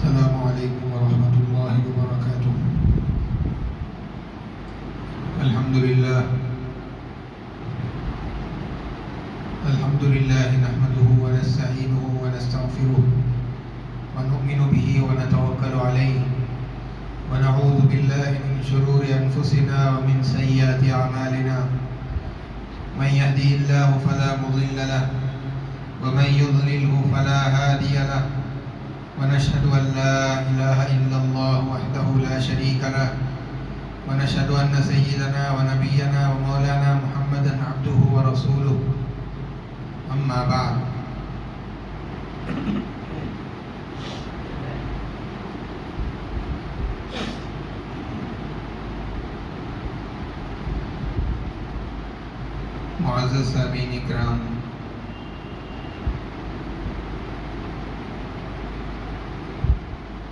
السلام علیکم ورحمۃ اللہ وبرکاتہ۔ الحمدللہ نحمده ونستعینه ونستغفره ونؤمن به ونتوکل علیہ ونعوذ باللہ من شرور انفسنا ومن سیئات اعمالنا من يهده الله فلا مضل له ومن يضلله فلا هادي له ونشهد أن لا إله إلا الله وحده لا شريك له ونشهد أن سيدنا ونبينا ومولانا محمدا عبده ورسوله أما بعد معزز سامعین اکرام،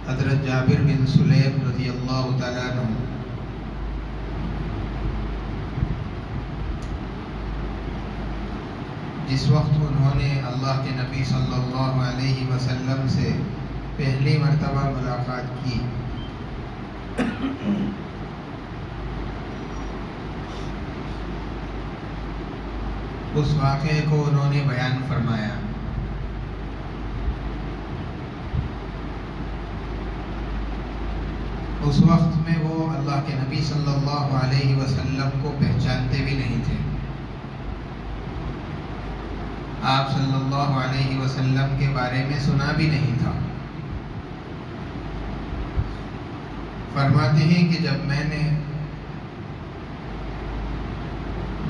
حضرت جابر بن سلیم رضی اللہ تعالیٰ عنہ جس وقت انہوں نے اللہ کے نبی صلی اللہ علیہ وسلم سے پہلی مرتبہ ملاقات کی، اس واقعے کو انہوں نے بیان فرمایا۔ اس وقت میں وہ اللہ کے نبی صلی اللہ علیہ وسلم کو پہچانتے بھی نہیں تھے، آپ صلی اللہ علیہ وسلم کے بارے میں سنا بھی نہیں تھا۔ فرماتے ہیں کہ جب میں نے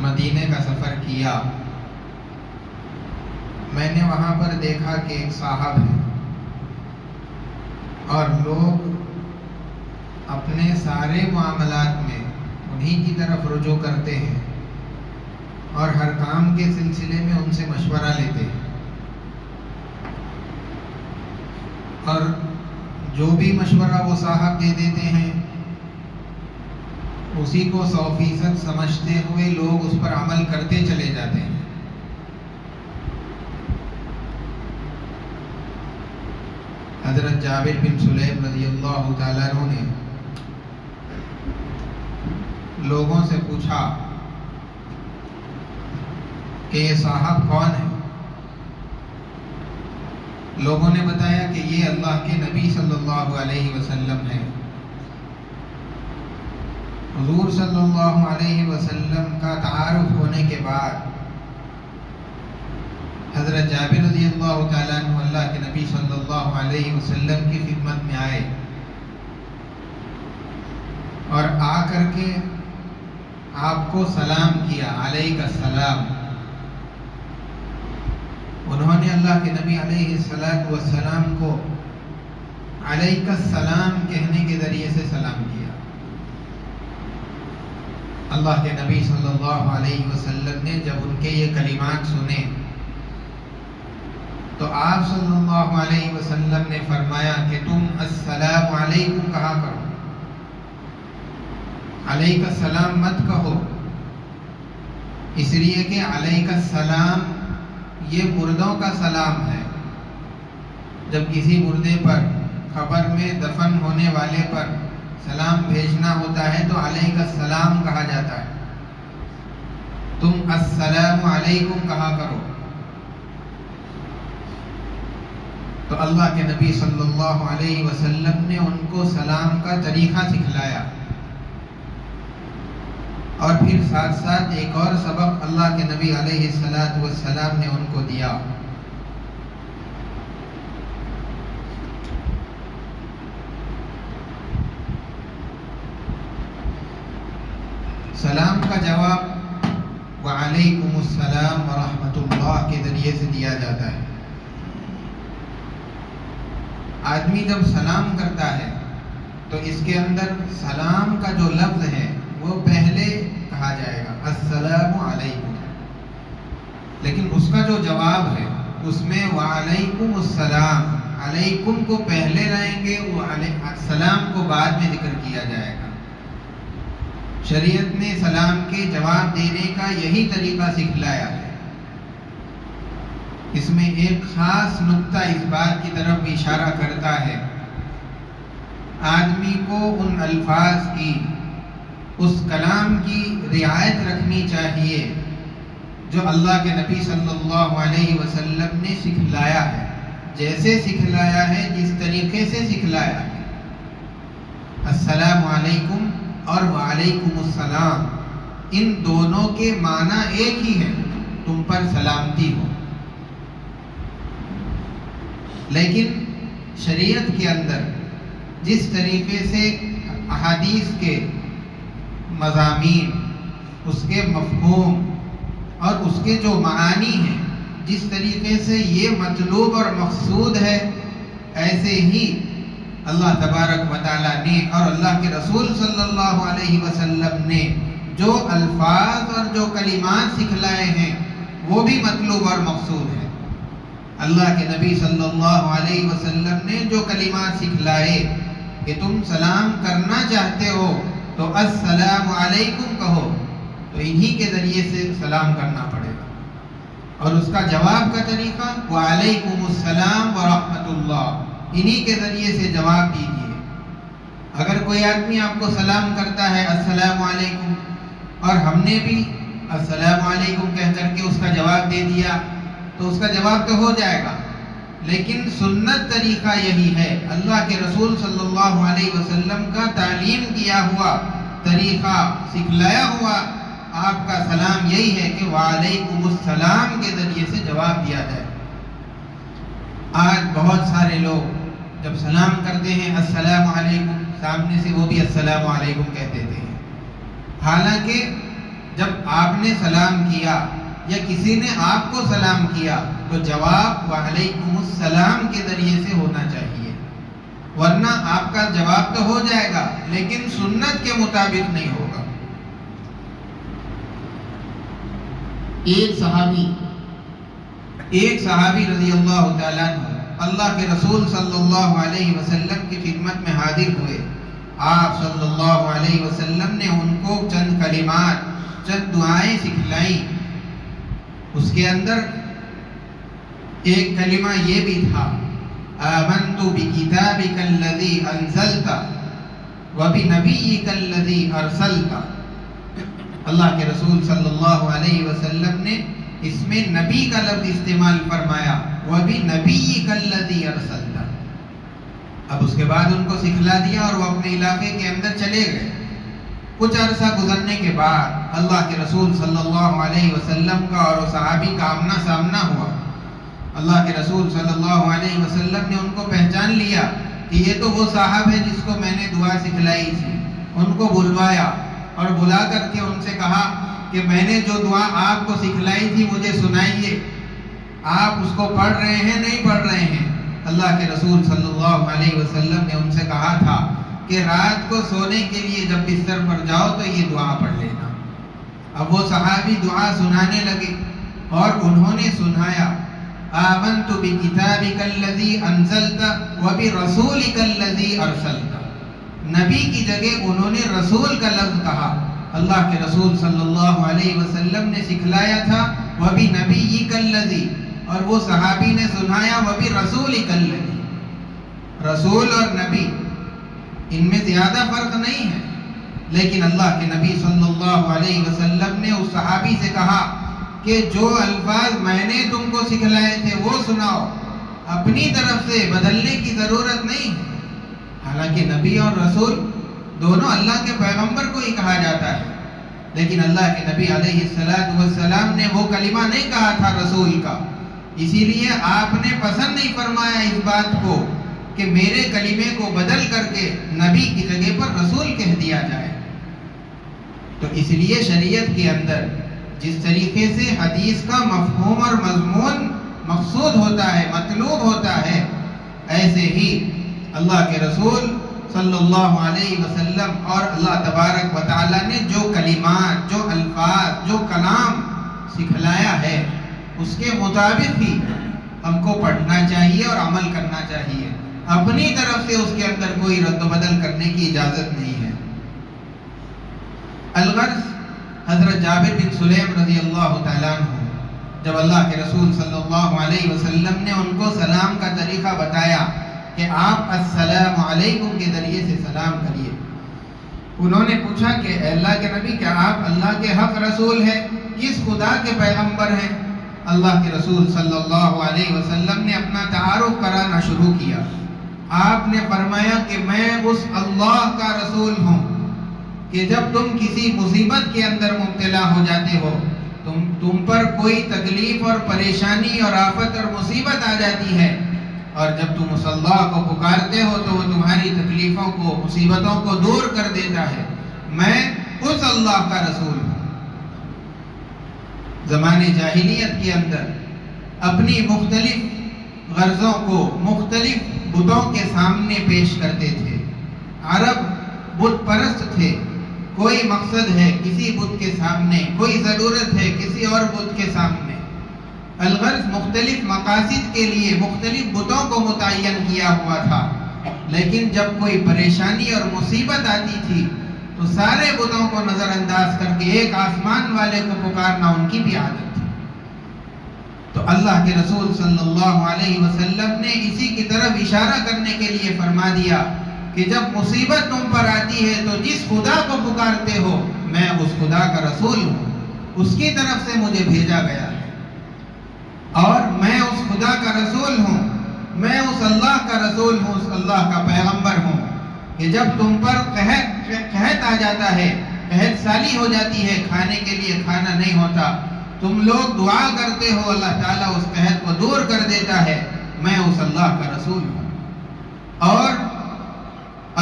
مدینے کا سفر کیا، میں نے وہاں پر دیکھا کہ ایک صاحب ہے اور لوگ اپنے سارے معاملات میں انہی کی طرف رجوع کرتے ہیں اور ہر کام کے سلسلے میں ان سے مشورہ لیتے ہیں، اور جو بھی مشورہ وہ صاحب دے دیتے ہیں اسی کو 100% سمجھتے ہوئے لوگ اس پر عمل کرتے چلے جاتے ہیں۔ حضرت جابر بن سلیم رضی اللہ تعالیٰ عنہ نے لوگوں سے پوچھا کہ یہ صاحب کون ہے؟ لوگوں نے بتایا کہ یہ اللہ کے نبی صلی اللہ علیہ وسلم ہے۔ حضور صلی اللہ علیہ وسلم کا تعارف ہونے کے بعد حضرت جابر رضی اللہ تعالیٰ عنہ اللہ کے نبی صلی اللہ علیہ وسلم کی خدمت میں آئے اور آ کر کے آپ کو سلام کیا، علیک السلام۔ انہوں نے اللہ کے نبی علیہ السلام کو علیک السلام کہنے کے ذریعے سے سلام کیا۔ اللہ کے نبی صلی اللہ علیہ وسلم نے جب ان کے یہ کلمات سنے تو آپ صلی اللہ علیہ وسلم نے فرمایا کہ تم السلام علیکم کہا کرو، علیک السلام مت کہو، اس لیے کہ علیک السلام یہ مردوں کا سلام ہے۔ جب کسی مردے پر قبر میں دفن ہونے والے پر سلام بھیجنا ہوتا ہے تو علیک السلام کہا جاتا ہے، تم السلام علیکم کہا کرو۔ تو اللہ کے نبی صلی اللہ علیہ وسلم نے ان کو سلام کا طریقہ سکھلایا، اور پھر ساتھ ساتھ ایک اور سبق اللہ کے نبی علیہ السلام نے ان کو دیا۔ سلام کا جواب وعلیکم السلام ورحمۃ اللہ کے ذریعے سے دیا جاتا ہے۔ آدمی جب سلام کرتا ہے تو اس کے اندر سلام کا جو لفظ ہے وہ پہلے کہا جائے گا السلام علیکم، لیکن اس کا جو جواب ہے اس میں وعلیکم السلام، علیکم کو پہلے رہیں گے، السلام کو بعد میں ذکر کیا جائے گا۔ شریعت نے سلام کے جواب دینے کا یہی طریقہ سکھلایا ہے۔ اس میں ایک خاص نقطہ اس بات کی طرف اشارہ کرتا ہے آدمی کو ان الفاظ کی، اس کلام کی رعایت رکھنی چاہیے جو اللہ کے نبی صلی اللہ علیہ وسلم نے سکھلایا ہے، جیسے سکھلایا ہے، جس طریقے سے سکھلایا ہے۔ السلام علیکم اور وعلیکم السلام، ان دونوں کے معنی ایک ہی ہے، تم پر سلامتی ہو۔ لیکن شریعت کے اندر جس طریقے سے احادیث کے مضامین، اس کے مفہوم اور اس کے جو معانی ہیں، جس طریقے سے یہ مطلوب اور مقصود ہے، ایسے ہی اللہ تبارک و تعالیٰ نے اور اللہ کے رسول صلی اللہ علیہ وسلم نے جو الفاظ اور جو کلمات سکھلائے ہیں وہ بھی مطلوب اور مقصود ہے۔ اللہ کے نبی صلی اللہ علیہ وسلم نے جو کلمات سکھلائے کہ تم سلام کرنا چاہتے ہو تو السلام علیکم کہو، تو انہی کے ذریعے سے سلام کرنا پڑے گا، اور اس کا جواب کا طریقہ وعلیکم السلام ورحمۃ اللہ، انہی کے ذریعے سے جواب دیجیے۔ اگر کوئی آدمی آپ کو سلام کرتا ہے السلام علیکم، اور ہم نے بھی السلام علیکم کہہ کر کے اس کا جواب دے دیا تو اس کا جواب تو ہو جائے گا، لیکن سنت طریقہ یہی ہے، اللہ کے رسول صلی اللہ علیہ وسلم کا تعلیم کیا ہوا طریقہ، سکھلایا ہوا آپ کا سلام یہی ہے کہ وعلیکم السلام کے ذریعے سے جواب دیا جائے۔ آج بہت سارے لوگ جب سلام کرتے ہیں السلام علیکم، سامنے سے وہ بھی السلام علیکم کہہ دیتے ہیں، حالانکہ جب آپ نے سلام کیا یا کسی نے آپ کو سلام کیا تو جواب وعلیکم السلام کے ذریعے سے ہونا چاہیے، ورنہ آپ کا جواب تو ہو جائے گا لیکن سنت کے مطابق نہیں ہوگا۔ ایک صحابی رضی اللہ تعالیٰ عنہ اللہ کے رسول صلی اللہ علیہ وسلم کی خدمت میں حاضر ہوئے۔ آپ صلی اللہ علیہ وسلم نے ان کو چند کلمات، چند دعائیں سکھلائیں۔ اس کے اندر ایک کلمہ یہ بھی تھا آمنت بکتابک الذی انزلت وبنبیک الذی ارسلت۔ اللہ کے رسول صلی اللہ علیہ وسلم نے اس میں نبی کا لفظ استعمال فرمایا، وبنبیک الذی ارسلت۔ اب اس کے بعد ان کو سکھلا دیا اور وہ اپنے علاقے کے اندر چلے گئے۔ کچھ عرصہ گزرنے کے بعد اللہ کے رسول صلی اللہ علیہ وسلم کا اور صحابی کا آمنا سامنا ہوا۔ اللہ کے رسول صلی اللہ علیہ وسلم نے ان کو پہچان لیا کہ یہ تو وہ صاحب ہے جس کو میں نے دعا سکھلائی تھی۔ ان کو بلوایا اور بلا کر کے ان سے کہا کہ میں نے جو دعا آپ کو سکھلائی تھی مجھے سنائیے، آپ اس کو پڑھ رہے ہیں نہیں پڑھ رہے ہیں؟ اللہ کے رسول صلی اللہ علیہ وسلم نے ان سے کہا تھا کہ رات کو سونے کے لیے جب بستر پر جاؤ تو یہ دعا پڑھ لینا۔ اب وہ صحابی دعا سنانے لگے اور انہوں نے سنایا آمنت بکتابک الذی انزلت وبرسولک الذی ارسلت۔ نبی کی جگہ انہوں نے رسول کا لفظ کہا۔ اللہ کے رسول صلی اللہ علیہ وسلم نے سکھلایا تھا وبنبیک الذی، اور وہ صحابی نے سنایا وبرسولک الذی۔ رسول اور نبی ان میں زیادہ فرق نہیں ہے، لیکن اللہ کے نبی صلی اللہ علیہ وسلم نے اس صحابی سے کہا کہ جو الفاظ میں نے تم کو سکھلائے تھے وہ سناؤ، اپنی طرف سے بدلنے کی ضرورت نہیں ہے۔ حالانکہ نبی اور رسول دونوں اللہ کے پیغمبر کو ہی کہا جاتا ہے، لیکن اللہ کے نبی علیہ السلام نے وہ کلمہ نہیں کہا تھا رسول کا، اسی لیے آپ نے پسند نہیں فرمایا اس بات کو کہ میرے کلمے کو بدل کر کے نبی کی جگہ پر رسول کہہ دیا جائے۔ تو اس لیے شریعت کے اندر جس طریقے سے حدیث کا مفہوم اور مضمون مقصود ہوتا ہے، مطلوب ہوتا ہے، ایسے ہی اللہ کے رسول صلی اللہ علیہ وسلم اور اللہ تبارک و تعالیٰ نے جو کلمات، جو الفاظ، جو کلام سکھلایا ہے اس کے مطابق ہی ہم کو پڑھنا چاہیے اور عمل کرنا چاہیے، اپنی طرف سے اس کے اندر کوئی رد و بدل کرنے کی اجازت نہیں ہے۔ الغرض حضرت جابر بن سلیم رضی اللہ تعالیٰ عنہ جب اللہ کے رسول صلی اللہ علیہ وسلم نے ان کو سلام کا طریقہ بتایا کہ آپ السلام علیکم کے ذریعے سے سلام کریے۔ انہوں نے پوچھا کہ اے اللہ کے نبی، کیا آپ اللہ کے حق رسول ہیں؟ کس خدا کے پیغمبر ہیں؟ اللہ کے رسول صلی اللہ علیہ وسلم نے اپنا تعارف کرانا شروع کیا۔ آپ نے فرمایا کہ میں اس اللہ کا رسول ہوں کہ جب تم کسی مصیبت کے اندر مبتلا ہو جاتے ہو، تم پر کوئی تکلیف اور پریشانی اور آفت اور مصیبت آ جاتی ہے، اور جب تم اس اللہ کو پکارتے ہو تو وہ تمہاری تکلیفوں کو، مصیبتوں کو دور کر دیتا ہے۔ میں اس اللہ کا رسول ہوں۔ زمانے جاہلیت کے اندر اپنی مختلف غرضوں کو مختلف بتوں کے سامنے پیش کرتے تھے۔ عرب بت پرست تھے۔ کوئی مقصد ہے کسی بت کے سامنے، کوئی ضرورت ہے کسی اور بت کے سامنے، الغرض مختلف مقاصد کے لیے مختلف بتوں کو متعین کیا ہوا تھا۔ لیکن جب کوئی پریشانی اور مصیبت آتی تھی تو سارے بتوں کو نظر انداز کر کے ایک آسمان والے کو پکارنا ان کی بھی عادت تھی۔ تو اللہ کے رسول صلی اللہ علیہ وسلم نے اسی کی طرف اشارہ کرنے کے لیے فرما دیا کہ جب مصیبت تم پر آتی ہے تو جس خدا کو پکارتے ہو، میں اس خدا کا رسول ہوں، اس کی طرف سے مجھے بھیجا گیا ہے، اور میں اس خدا کا رسول ہوں، میں اس اللہ کا رسول ہوں، اس اللہ کا پیغمبر ہوں کہ جب تم پر قحط آ جاتا ہے، قحط سالی ہو جاتی ہے، کھانے کے لیے کھانا نہیں ہوتا، تم لوگ دعا کرتے ہو، اللہ تعالیٰ اس قحط کو دور کر دیتا ہے، میں اس اللہ کا رسول ہوں۔ اور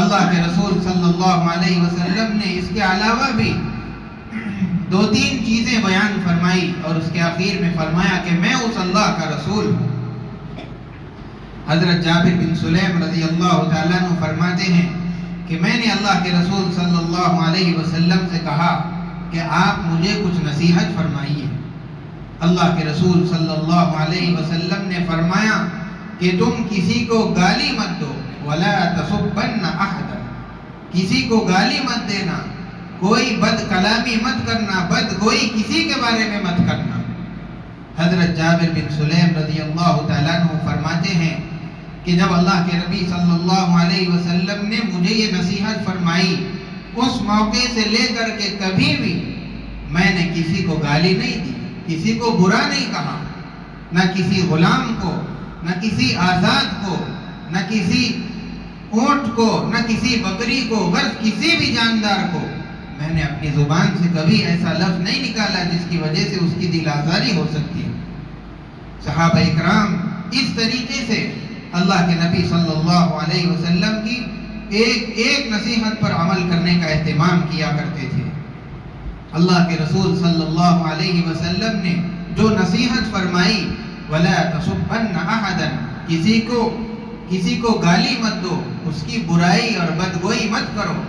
اللہ کے رسول صلی اللہ علیہ وسلم نے اس کے علاوہ بھی 2-3 چیزیں بیان فرمائی، اور اس کے آخر میں فرمایا کہ میں اس اللہ کا رسول ہوں۔ حضرت جابر بن سلیم رضی اللہ تعالیٰ عنہ فرماتے ہیں کہ میں نے اللہ کے رسول صلی اللہ علیہ وسلم سے کہا کہ آپ مجھے کچھ نصیحت فرمائیے۔ اللہ کے رسول صلی اللہ علیہ وسلم نے فرمایا کہ تم کسی کو گالی مت دو، وَلَا تَسُبَّنَّ أَحَدًا، کسی کو گالی مت دینا، کوئی بد کلامی مت کرنا، بد گوئی کسی کے بارے میں مت کرنا۔ حضرت جابر بن سلیم رضی اللہ تعالیٰ عنہ فرماتے ہیں کہ جب اللہ کے نبی صلی اللہ علیہ وسلم نے مجھے یہ نصیحت فرمائی، اس موقع سے لے کر کے کبھی بھی میں نے کسی کو گالی نہیں دی، کسی کو برا نہیں کہا، نہ کسی غلام کو، نہ کسی آزاد کو، نہ کسی اونٹ کو، نہ کسی بکری کو، غرض کسی بھی جاندار کو میں نے اپنی زبان سے کبھی ایسا لفظ نہیں نکالا جس کی وجہ سے اس کی دل آزاری ہو سکتی ہے۔ صحابہ اکرام اس طریقے سے اللہ کے نبی صلی اللہ علیہ وسلم کی ایک ایک نصیحت پر عمل کرنے کا اہتمام کیا کرتے تھے۔ اللہ کے رسول صلی اللہ علیہ وسلم نے جو نصیحت فرمائی، وَلَا تَسُبَّنَّ أَحَدًا، کسی کو گالی مت دو، اس کی برائی اور بدگوئی مت کرو۔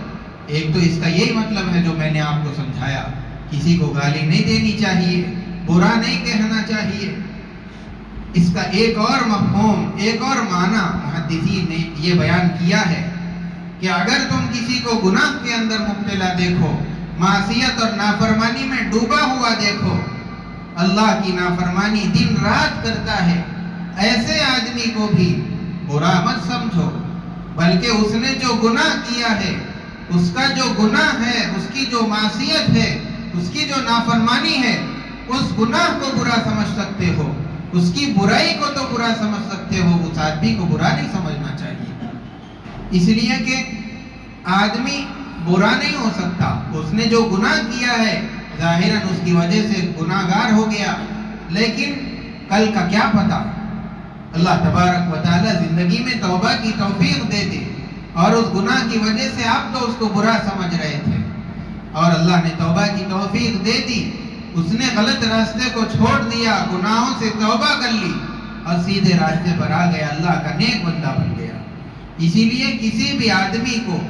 ایک تو اس کا یہی مطلب ہے جو میں نے آپ کو سمجھایا، کسی کو گالی نہیں دینی چاہیے، برا نہیں کہنا چاہیے۔ اس کا ایک اور مفہوم، ایک اور معنی محدثین نے یہ بیان کیا ہے کہ اگر تم کسی کو گناہ کے اندر مبتلا دیکھو، معصیت اور نافرمانی میں ڈوبا ہوا دیکھو، اللہ کی نافرمانی دن رات کرتا ہے، ایسے آدمی کو بھی برا مت سمجھو، بلکہ اس نے جو گناہ کیا ہے، اس کا جو گناہ ہے، اس کی جو معصیت ہے، اس کی جو نافرمانی ہے، اس گناہ کو برا سمجھ سکتے ہو، اس کی برائی کو تو برا سمجھ سکتے ہو، اس آدمی کو برا نہیں سمجھنا چاہیے۔ اس لیے کہ آدمی برا نہیں ہو سکتا، اس نے جو گناہ کیا ہے ظاہراً اس کی وجہ سے گناہ گار ہو گیا، لیکن کل کا کیا پتہ، اللہ تبارک و تعالیٰ زندگی میں توبہ کی توفیق دے دے، اور اس گناہ کی وجہ سے آپ تو اس کو برا سمجھ رہے تھے، اور اللہ نے توبہ کی توفیق دے دی، اس نے غلط راستے کو چھوڑ دیا، گناہوں سے توبہ کر لی اور سیدھے راستے پر آ گیا، اللہ کا نیک بندہ بن گیا۔ اسی لیے کسی بھی آدمی کو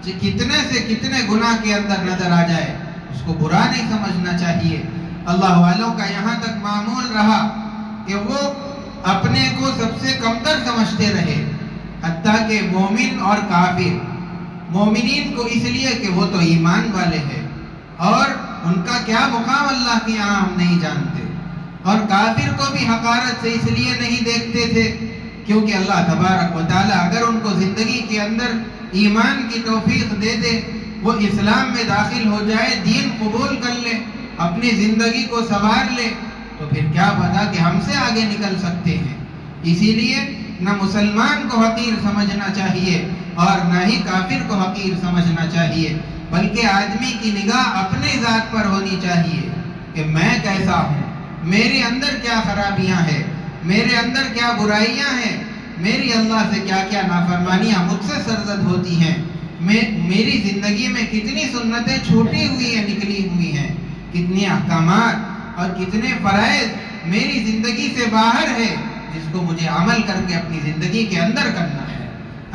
کتنے سے کتنے گناہ کے اندر نظر آ جائے، اس کو برا نہیں سمجھنا چاہیے۔ اللہ والوں کا یہاں تک معمول رہا کہ وہ اپنے کو سب سے کمتر سمجھتے رہے، حتیٰ کہ مومن اور کافر، مومنین کو اس لیے کہ وہ تو ایمان والے ہیں اور ان کا کیا مقام اللہ کے یہاں ہم نہیں جانتے، اور کافر کو بھی حقارت سے اس لیے نہیں دیکھتے تھے کیونکہ اللہ تبارک و تعالیٰ اگر ان کو زندگی کے اندر ایمان کی توفیق دے دے، وہ اسلام میں داخل ہو جائے، دین قبول کر لے، اپنی زندگی کو سنوار لے، تو پھر کیا پتا کہ ہم سے آگے نکل سکتے ہیں۔ اسی لیے نہ مسلمان کو حقیر سمجھنا چاہیے اور نہ ہی کافر کو حقیر سمجھنا چاہیے، بلکہ آدمی کی نگاہ اپنے ذات پر ہونی چاہیے کہ میں کیسا ہوں، میرے اندر کیا خرابیاں ہیں، میرے اندر کیا برائیاں ہیں، میری اللہ سے کیا کیا نافرمانیاں مجھ سے سرزد ہوتی ہیں، میری زندگی میں کتنی سنتیں چھوٹی ہوئی ہیں، نکلی ہوئی ہیں، کتنے احکامات اور کتنے فرائض میری زندگی سے باہر ہے، جس کو مجھے عمل کر کے اپنی زندگی کے اندر کرنا ہے۔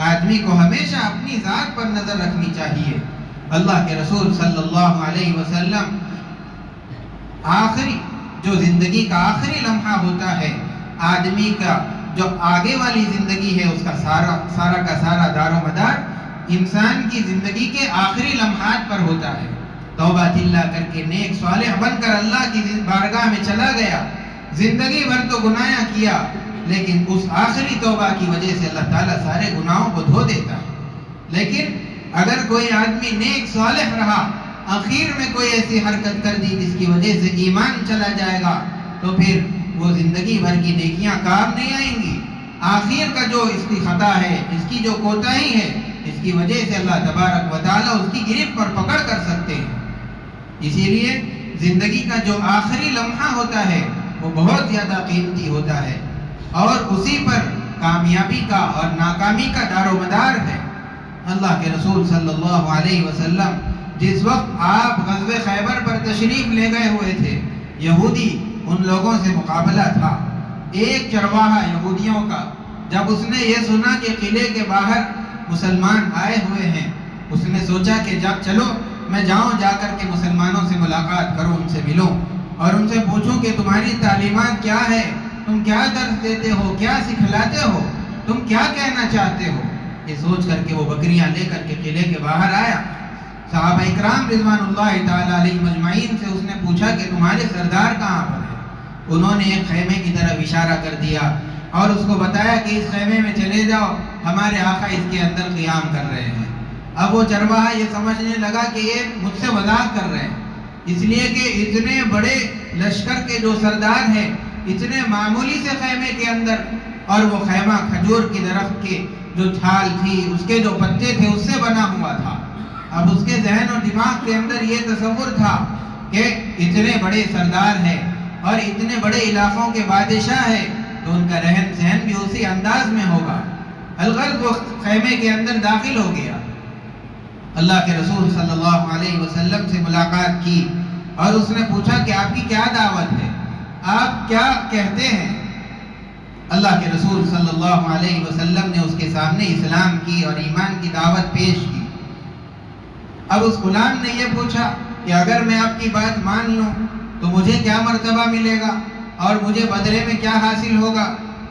آدمی کو ہمیشہ اپنی ذات پر نظر رکھنی چاہیے۔ اللہ کے رسول صلی اللہ علیہ وسلم آخری جو زندگی کا آخری لمحہ ہوتا ہے، آدمی کا جو آگے والی زندگی ہے، اس کا سارا کا سارا دار و مدار انسان کی زندگی کے آخری لمحات پر ہوتا ہے۔ توبہ اللہ کر کے نیک صالح بن کر اللہ کی بارگاہ میں چلا گیا، زندگی بھر تو گناہ کیا، لیکن اس آخری توبہ کی وجہ سے اللہ تعالیٰ سارے گناہوں کو دھو دیتا ہے۔ لیکن اگر کوئی آدمی نیک صالح رہا، آخر میں کوئی ایسی حرکت کر دی جس کی وجہ سے ایمان چلا جائے گا، تو پھر وہ زندگی بھر کی نیکیاں کام نہیں آئیں گی۔ آخر کا جو اس کی خطا ہے، اس کی جو کوتاہی ہے، اس کی وجہ سے اللہ تبارک و تعالیٰ اس کی گرفت پر پکڑ کر سکتے ہیں۔ اسی لیے زندگی کا جو آخری لمحہ ہوتا ہے وہ بہت زیادہ قیمتی ہوتا ہے، اور اسی پر کامیابی کا اور ناکامی کا دار و مدار ہے۔ اللہ کے رسول صلی اللہ علیہ وسلم جس وقت آپ غزوہ خیبر پر تشریف لے گئے ہوئے تھے، یہودی ان لوگوں سے مقابلہ تھا۔ ایک چرواہا یہودیوں کا جب اس نے یہ سنا کہ قلعے کے باہر مسلمان آئے ہوئے ہیں، اس نے سوچا کہ جب چلو میں جاؤں، جا کر کے مسلمانوں سے ملاقات کروں، ان سے ملوں اور ان سے پوچھوں کہ تمہاری تعلیمات کیا ہے، تم کیا درس دیتے ہو، کیا سکھلاتے ہو، تم کیا کہنا چاہتے ہو۔ یہ سوچ کر کے وہ بکریاں لے کر کے قلعے کے باہر آیا۔ صحابہ اکرام رضوان اللہ تعالیٰ علیہ مجمعین سے اس نے پوچھا کہ تمہارے سردار کہاں پر ہے۔ انہوں نے ایک خیمے کی طرف اشارہ کر دیا اور اس کو بتایا کہ اس خیمے میں چلے جاؤ، ہمارے آقا اس کے اندر قیام کر رہے ہیں۔ اب وہ چرواہا یہ سمجھنے لگا کہ یہ مجھ سے مذاق کر رہے ہیں، اس لیے کہ اتنے بڑے لشکر کے جو سردار ہیں، اتنے معمولی سے خیمے کے اندر، اور وہ خیمہ کھجور کی درخت کے جو چھال تھی، اس کے جو پتے تھے، اس سے بنا ہوا تھا۔ اب اس کے ذہن اور دماغ کے اندر یہ تصور تھا کہ اتنے بڑے سردار ہیں اور اتنے بڑے علاقوں کے بادشاہ ہیں، تو ان کا رہن سہن بھی اسی انداز میں ہوگا۔ الغرض وہ خیمے کے اندر داخل ہو گیا، اللہ کے رسول صلی اللہ علیہ وسلم سے ملاقات کی اور اس نے پوچھا کہ آپ کی کیا دعوت ہے، آپ کیا کہتے ہیں۔ اللہ کے رسول صلی اللہ علیہ وسلم نے اس کے سامنے اسلام کی اور ایمان کی دعوت پیش کی۔ اب اس غلام نے یہ پوچھا کہ اگر میں آپ کی بات مان لوں تو مجھے کیا مرتبہ ملے گا اور مجھے بدلے میں کیا حاصل ہوگا۔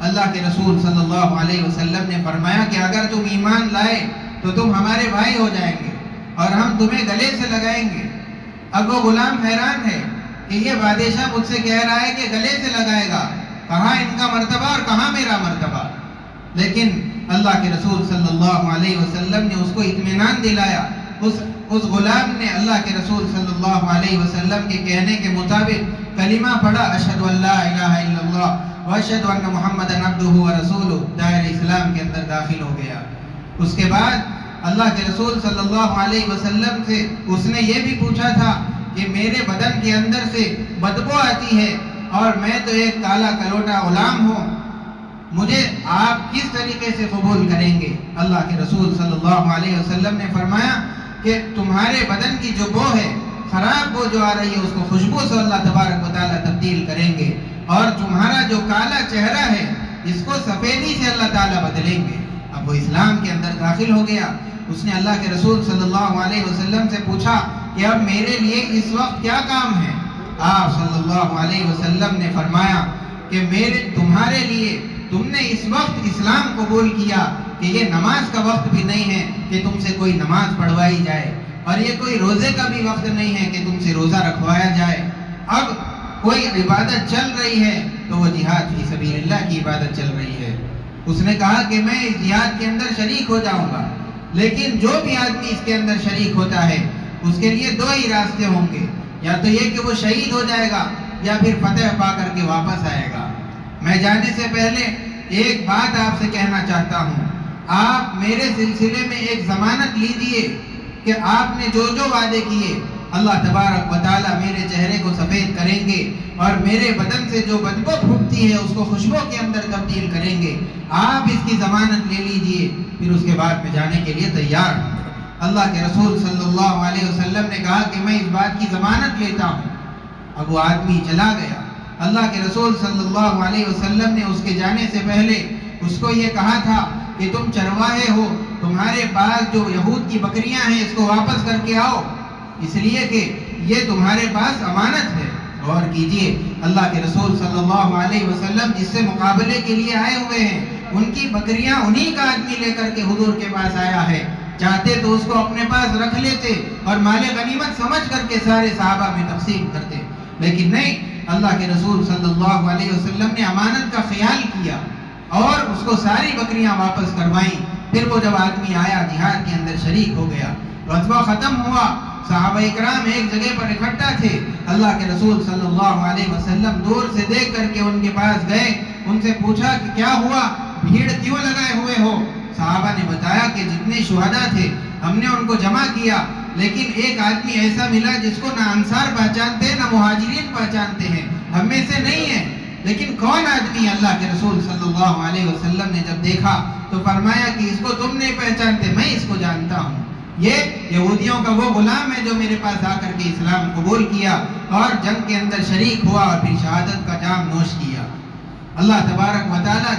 اللہ کے رسول صلی اللہ علیہ وسلم نے فرمایا کہ اگر تم ایمان لائے تو تم ہمارے بھائی ہو جائیں گے اور ہم تمہیں گلے سے لگائیں گے۔ اب وہ غلام حیران ہے کہ یہ بادشاہ مجھ سے کہہ رہا ہے کہ گلے سے لگائے گا، کہاں ان کا مرتبہ اور کہاں میرا مرتبہ۔ لیکن اللہ کے رسول صلی اللہ علیہ وسلم نے اس کو اطمینان دلایا۔ اس غلام نے اللہ کے رسول صلی اللہ علیہ وسلم کے کہنے کے مطابق کلمہ پڑھا، اشہد ان لا الہ الا اللہ واشہد ان محمدًا عبدہ ورسولہ، دائرہ اسلام کے اندر داخل ہو گیا۔ اس کے بعد اللہ کے رسول صلی اللہ علیہ وسلم سے اس نے یہ بھی پوچھا تھا کہ میرے بدن کے اندر سے بدبو آتی ہے اور میں تو ایک کالا کلوٹا غلام ہوں، مجھے آپ کس طریقے سے قبول کریں گے۔ اللہ کے رسول صلی اللہ علیہ وسلم نے فرمایا کہ تمہارے بدن کی جو بو ہے، خراب بو جو آ رہی ہے، اس کو خوشبو سے اللہ تبارک و تعالیٰ تبدیل کریں گے، اور تمہارا جو کالا چہرہ ہے اس کو سفیدی سے اللہ تعالیٰ بدلیں گے۔ اب وہ اسلام کے اندر داخل ہو گیا۔ اس نے اللہ کے رسول صلی اللہ علیہ وسلم سے پوچھا کہ اب میرے لیے اس وقت کیا کام ہے۔ آپ صلی اللہ علیہ وسلم نے فرمایا کہ تمہارے لیے تم نے اس وقت اسلام قبول کیا کہ یہ نماز کا وقت بھی نہیں ہے کہ تم سے کوئی نماز پڑھوائی جائے، اور یہ کوئی روزے کا بھی وقت نہیں ہے کہ تم سے روزہ رکھوایا جائے۔ اب کوئی عبادت چل رہی ہے تو وہ جہاد فی سبیل اللہ کی عبادت چل رہی ہے۔ اس نے کہا کہ میں اس جہاد کے اندر شریک ہو جاؤں گا، لیکن جو بھی آدمی اس کے اندر شریک ہوتا ہے اس کے لیے 2 ہی راستے ہوں گے، یا تو یہ کہ وہ شہید ہو جائے گا یا پھر فتح پا کر کے واپس آئے گا۔ میں جانے سے پہلے ایک بات آپ سے کہنا چاہتا ہوں، آپ میرے سلسلے میں ایک ضمانت لیجئے کہ آپ نے جو جو وعدے کیے اللہ تبارک و تعالیٰ میرے چہرے کو سفید کریں گے اور میرے بدن سے جو بدبو پھوٹتی ہے اس کو خوشبو کے اندر تبدیل کریں گے۔ آپ اس کی ضمانت لے لیجئے، پھر اس کے بعد میں جانے کے لیے تیار ہوں۔ اللہ کے رسول صلی اللہ علیہ وسلم نے کہا کہ میں اس بات کی ضمانت لیتا ہوں۔ اب وہ آدمی چلا گیا۔ اللہ کے رسول صلی اللہ علیہ وسلم نے اس کے جانے سے پہلے اس کو یہ کہا تھا کہ تم چرواہے ہو، تمہارے پاس جو یہود کی بکریاں ہیں اس کو واپس کر کے آؤ، اس لیے کہ یہ تمہارے پاس امانت ہے۔ غور کیجئے، اللہ کے رسول صلی اللہ علیہ وسلم جس سے مقابلے کے لیے آئے ہوئے ہیں ان کی بکریاں انہی کا آدمی لے کر کے حضور کے پاس آیا ہے۔ چاہتے تو اس کو اپنے پاس رکھ لیتے اور مال غنیمت سمجھ کر کے سارے صحابہ میں تقسیم کرتے، لیکن نہیں، اللہ کے رسول صلی اللہ علیہ وسلم نے امانت کا خیال کیا اور اس کو ساری بکریاں واپس کروائیں۔ پھر وہ جب آدمی آیا جہاد کے اندر شریک ہو گیا، غزوہ ختم ہوا، صحابہ اکرام ایک جگہ پر اکٹھا تھے۔ اللہ کے رسول صلی اللہ علیہ وسلم دور سے دیکھ کر کے ان کے پاس گئے، ان سے پوچھا کہ کیا ہوا، بھیڑ کیوں لگائے ہوئے ہو؟ صحابہ نے بتایا کہ جتنے شہداء تھے ہم نے ان کو جمع کیا، لیکن ایک آدمی ایسا ملا جس کو نہ انصار پہچانتے ہیں نہ مہاجرین پہچانتے ہیں، ہم میں سے نہیں ہے۔ لیکن کون آدمی؟ اللہ کے رسول صلی اللہ علیہ وسلم نے جب دیکھا تو فرمایا کہ اس کو تم نہیں پہچانتے، میں اس کو جانتا ہوں، یہ یہودیوں کا وہ غلام ہے جو میرے پاس آ کر کے اسلام قبول کیا اور جنگ کے اندر شریک ہوا اور پھر شہادت کا جام نوش کیا۔ اللہ تبارک و تعالیٰ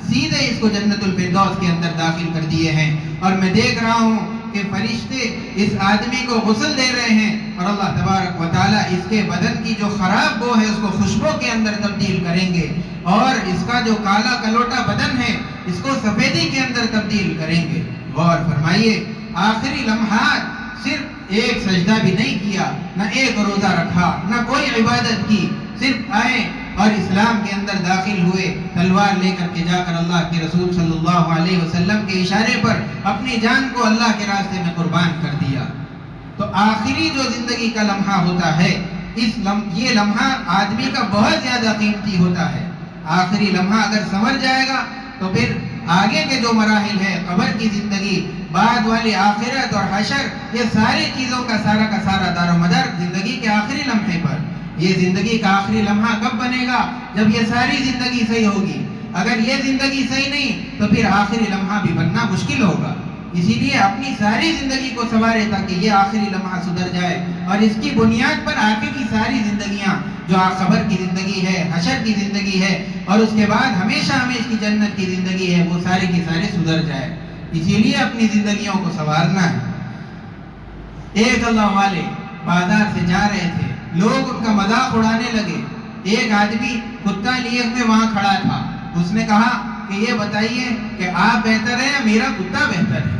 سیدھے اس کو جنت الفردوس کے اندر داخل کر دیے ہیں، اور میں دیکھ رہا ہوں کہ فرشتے اس آدمی کو غسل دے رہے ہیں اور اللہ تبارک و تعالیٰ اس کے بدن کی جو خراب بو ہے اس کو خوشبو کے اندر تبدیل کریں گے، اور اس کا جو کالا کلوٹا بدن ہے اس کو سفیدی کے اندر تبدیل کریں گے۔ غور فرمائیے، آخری لمحات صرف ایک سجدہ بھی نہیں کیا، نہ ایک روزہ رکھا، نہ کوئی عبادت کی، صرف آئے اور اسلام کے اندر داخل ہوئے، تلوار لے کر کے جا کر اللہ کے رسول صلی اللہ علیہ وسلم کے اشارے پر اپنی جان کو اللہ کے راستے میں قربان کر دیا۔ تو آخری جو زندگی کا لمحہ ہوتا ہے، یہ لمحہ آدمی کا بہت زیادہ قیمتی ہوتا ہے۔ آخری لمحہ اگر سنور جائے گا تو پھر آگے کے جو مراحل ہے، قبر کی زندگی، بعد والی آخرت اور حشر، یہ ساری چیزوں کا سارا دار و مدار زندگی کے آخری لمحے پر۔ یہ زندگی کا آخری لمحہ کب بنے گا؟ جب یہ ساری زندگی صحیح ہوگی۔ اگر یہ زندگی صحیح نہیں تو پھر آخری لمحہ بھی بننا مشکل ہوگا۔ اسی لیے اپنی ساری زندگی کو سنوارے تاکہ یہ آخری لمحہ سدھر جائے، اور اس کی بنیاد پر آگے کی ساری زندگیاں جو قبر کی زندگی ہے، حشر کی زندگی ہے، اور اس کے بعد ہمیشہ ہمیشہ کی جنت کی زندگی ہے، وہ سارے کی سارے سدھر جائے۔ اسی لیے اپنی زندگیوں کو سنوارنا ہے۔ ایک اللہ والے بازار سے جا رہے تھے، لوگ ان کا مذاق اڑانے لگے۔ ایک آدمی کتا لیے ہوئے وہاں کھڑا تھا، اس نے کہا کہ یہ بتائیے کہ آپ بہتر ہیں یا میرا کتا بہتر ہے؟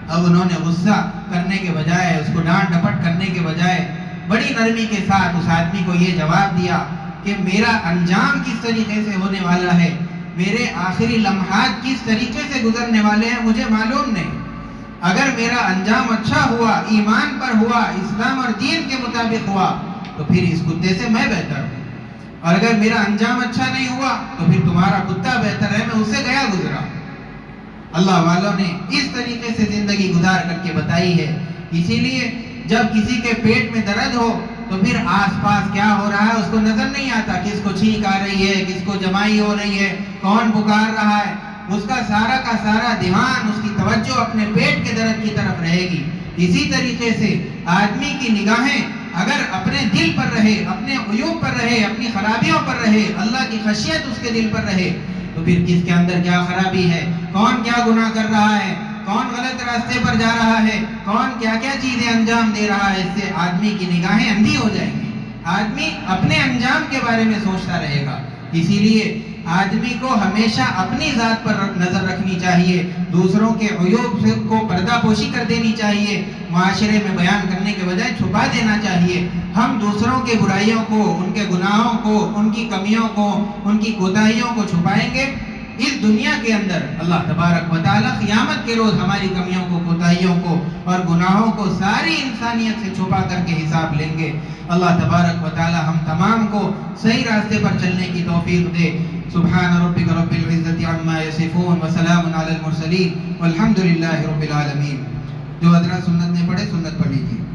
اب انہوں نے غصہ کرنے کے بجائے، اس کو ڈانٹ ڈپٹ کرنے کے بجائے بڑی نرمی کے ساتھ اس آدمی کو یہ جواب دیا کہ میرا انجام کس طریقے سے ہونے والا ہے، میرے آخری لمحات کس طریقے سے گزرنے والے ہیں، مجھے معلوم نہیں۔ اگر میرا انجام اچھا ہوا، ایمان پر ہوا، اسلام اور دین کے مطابق ہوا، تو پھر اس کتے سے میں بہتر ہوں، اور اگر میرا انجام اچھا نہیں ہوا تو پھر تمہارا کتا بہتر ہے، میں اسے گیا گزرا۔ اللہ والوں نے اس طریقے سے زندگی گزار کر کے بتائی ہے۔ اسی لیے جب کسی کے پیٹ میں درد ہو تو پھر آس پاس کیا ہو رہا ہے اس کو نظر نہیں آتا، کس کو چھینک آ رہی ہے، کس کو جمائی ہو رہی ہے، کون پکار رہا ہے، اس کا سارا دھیان، اس کی توجہ اپنے پیٹ کے درد کی طرف رہے گی۔ اسی طریقے سے آدمی کی نگاہیں اگر اپنے دل پر رہے، اپنے عیوب پر رہے، اپنی خرابیوں پر رہے، اللہ کی خشیت اس کے دل پر رہے، تو پھر کس کے اندر کیا خرابی ہے، کون کیا گناہ کر رہا ہے، کون غلط راستے پر جا رہا ہے، کون کیا کیا چیزیں انجام دے رہا ہے، اس سے آدمی کی نگاہیں اندھی ہو جائیں گی۔ آدمی اپنے انجام کے بارے میں سوچتا رہے گا۔ اسی لیے آدمی کو ہمیشہ اپنی ذات پر نظر رکھنی چاہیے، دوسروں کے عیوب کو پردہ پوشی کر دینی چاہیے، معاشرے میں بیان کرنے کے بجائے چھپا دینا چاہیے۔ ہم دوسروں کے برائیوں کو، ان کے گناہوں کو، ان کی کمیوں کو، ان کی کوتاہیوں کو چھپائیں گے اس دنیا کے اندر اللہ تبارک و تعالیٰ قیامت کے روز ہماری کمیوں کو، کوتاہیوں کو اور گناہوں کو ساری انسانیت سے چھپا کر کے حساب لیں گے۔ اللہ تبارک و تعالیٰ ہم تمام کو صحیح راستے پر چلنے کی توفیق دے۔ سبحان ربک رب العزت عما یصفون وسلام علی المرسلین والحمد للہ رب العالمین۔ جو حضرات سنت نے پڑھے سنت پڑھ لیجیے۔